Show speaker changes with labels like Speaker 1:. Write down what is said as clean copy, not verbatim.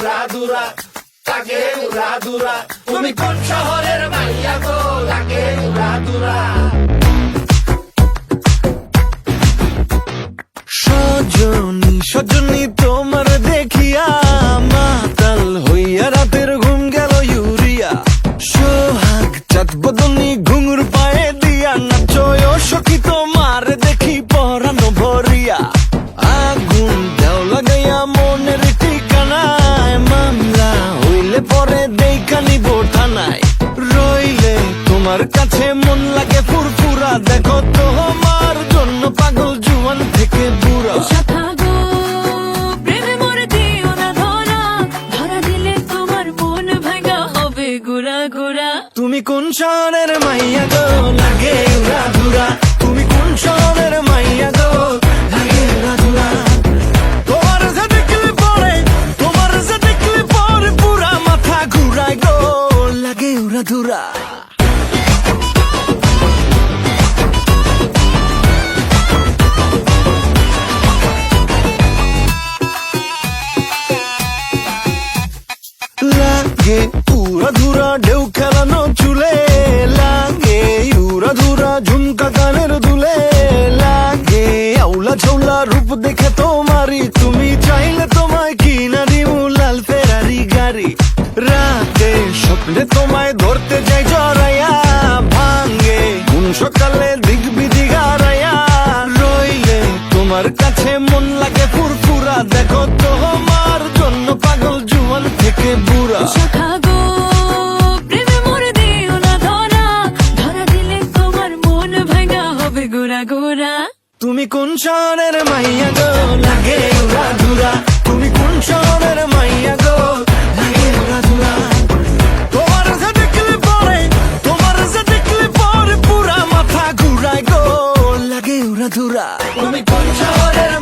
Speaker 1: উড়াধুরা, লাগে উড়াধুরা। তুমি কোন শহরের মাইয়া গো, লাগে উড়াধুরা।
Speaker 2: সজনী সজনী তোমার দেখিয়া মাতাল হইয়া রাতের ঘুম গেল ইউরিয়া। সোহাগ চাঁদ বদনী ঘুঙুর পায়ে দিয়া নাচয় সখী তোমার দেখি পরানো ভরিয়া। আগুন দেও লাগাইয়া মনের ঠিকানায়, মামলা হইলে পরে দেখা নিব থানায়। রইলে তোমার কাছে মন লাগে ফুরফুরা, দেখো তোমার জন্য পাগল জুয়ান থেকে বুড়া।
Speaker 3: শাখা গো, প্রেমে মরে দিও না ধরা, ধরা দিলে তোমার মন ভাঙা হবে গুড়া গুড়া।
Speaker 2: তুমি কোন শহরের মাইয়া গো, লাগে উড়াধুরা। তুমি কোন শহরের মাইয়া গো, লাগে উড়াধুরা। তোমার যে দেখলে পরে, তোমার যে দেখলে পরে পুরা মাথা ঘুরায় গো, লাগে উড়াধুরা। লাগে উড়াধুরা ঢেউ খেলানো চুলে, লাগে উড়াধুরা ঝুমকা গানের দুলে, লাগে আউলা ঝৌলা রূপ দেখে তোমারি, তুমি চাইলে তোমায় কিনা দিমু লাল ফেরারি গাড়ি। রাতে স্বপ্নে তোমায় ধরতে যাই জড়াইয়া, ভাঙ্গে কোন সকালে দিক বিধি গারাইয়া। রইলে তোমার কাছে মন লাগে ফুরফুরা, দেখো তোমার জন্য পাগল জুয়ান থেকে বুড়া।
Speaker 3: শাখা গো, প্রেমে মরে দিও না ধরা, ধরা দিলে তোমার মন ভাঙা হবে গুড়া গুড়া।
Speaker 2: তুমি কোন শহরের মাইয়া গো, লাগে উড়াধুরা। তুমি কোন শহরের মাইয়া গো, লাগে উড়াধুরা। তোমার যে দেখলে পরে, তোমার যে দেখলে পরে পুরা মাথা ঘুরায় গো, লাগে উড়াধুরা।
Speaker 1: তুমি কোন শহরের